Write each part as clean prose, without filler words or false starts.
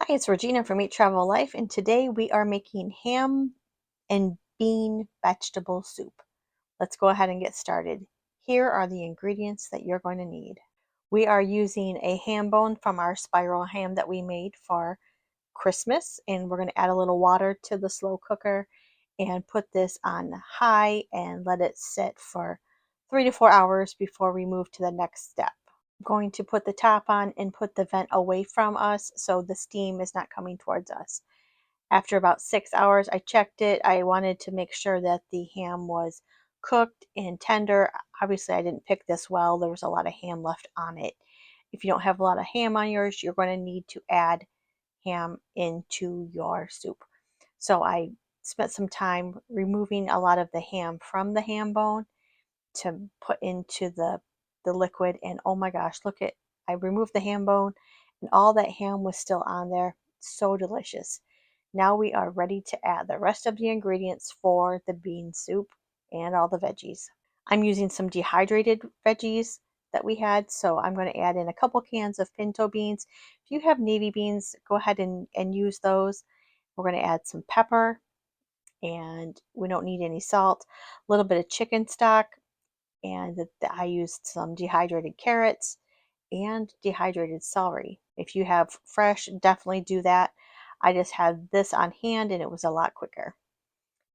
Hi, it's Regina from Eat Travel Life, and today we are making ham and bean vegetable soup. Let's go ahead and get started. Here are the ingredients that you're going to need. We are using a ham bone from our spiral ham that we made for Christmas, and we're going to add a little water to the slow cooker and put this on high and let it sit for 3 to 4 hours before we move to the next step. Going to put the top on and put the vent away from us so the steam is not coming towards us. After about 6 hours, I checked it. I wanted to make sure that the ham was cooked and tender. Obviously, I didn't pick this well. There was a lot of ham left on it. If you don't have a lot of ham on yours, you're going to need to add ham into your soup. So I spent some time removing a lot of the ham from the ham bone to put into the liquid, and oh my gosh, look at, I removed the ham bone and all that ham was still on there. So delicious. Now we are ready to add the rest of the ingredients for the bean soup and all the veggies. I'm using some dehydrated veggies that we had, so I'm going to add in a couple cans of pinto beans. If you have navy beans, go ahead and use those. We're going to add some pepper, and we don't need any salt. A little bit of chicken stock, and I used some dehydrated carrots and dehydrated celery. If you have fresh, definitely do that. I just had this on hand and it was a lot quicker.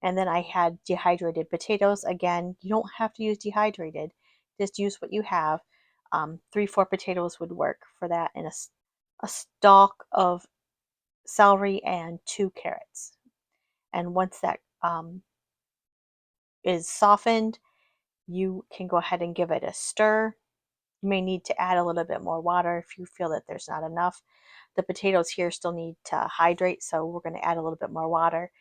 And then I had dehydrated potatoes. Again, you don't have to use dehydrated, just use what you have. 3, 4 potatoes would work for that, and a stalk of celery and 2 carrots. And once that is softened, you can go ahead and give it a stir. You may need to add a little bit more water if you feel that there's not enough. The potatoes here still need to hydrate, so we're going to add a little bit more water.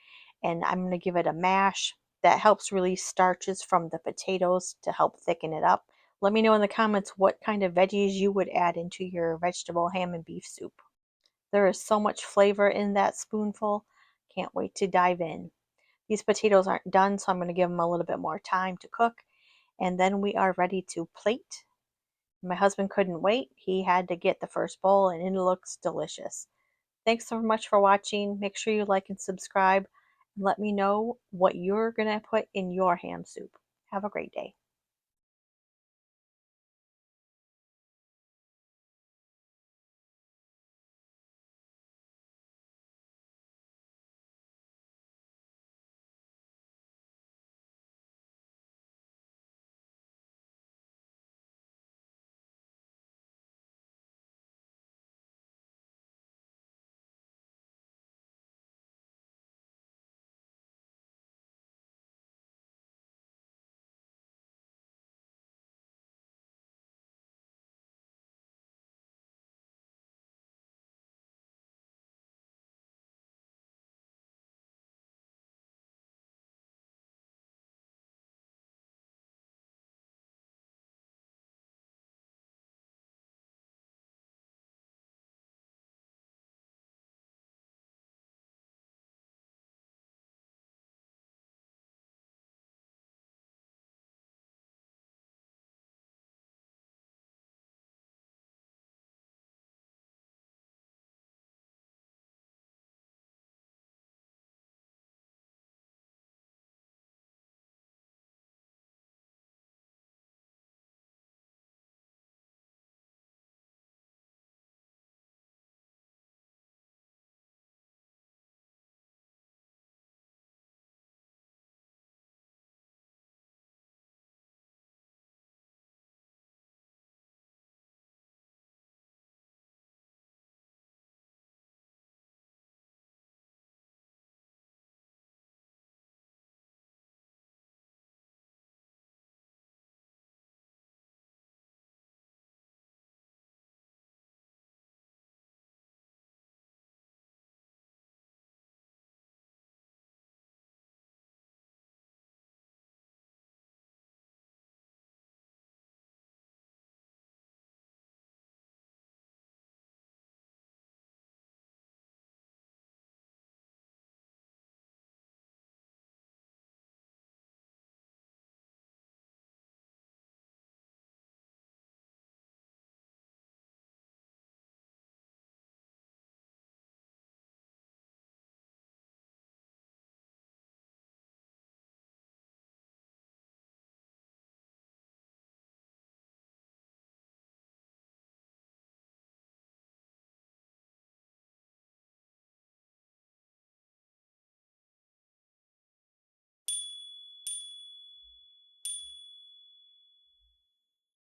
And I'm going to give it a mash. That helps release starches from the potatoes to help thicken it up. Let me know in the comments what kind of veggies you would add into your vegetable ham and beef soup. There is so much flavor in that spoonful. Can't wait to dive in. These potatoes aren't done, so I'm going to give them a little bit more time to cook. And then we are ready to plate. My husband couldn't wait. He had to get the first bowl, and it looks delicious. Thanks so much for watching. Make sure you like and subscribe, and let me know what you're going to put in your ham soup. Have a great day.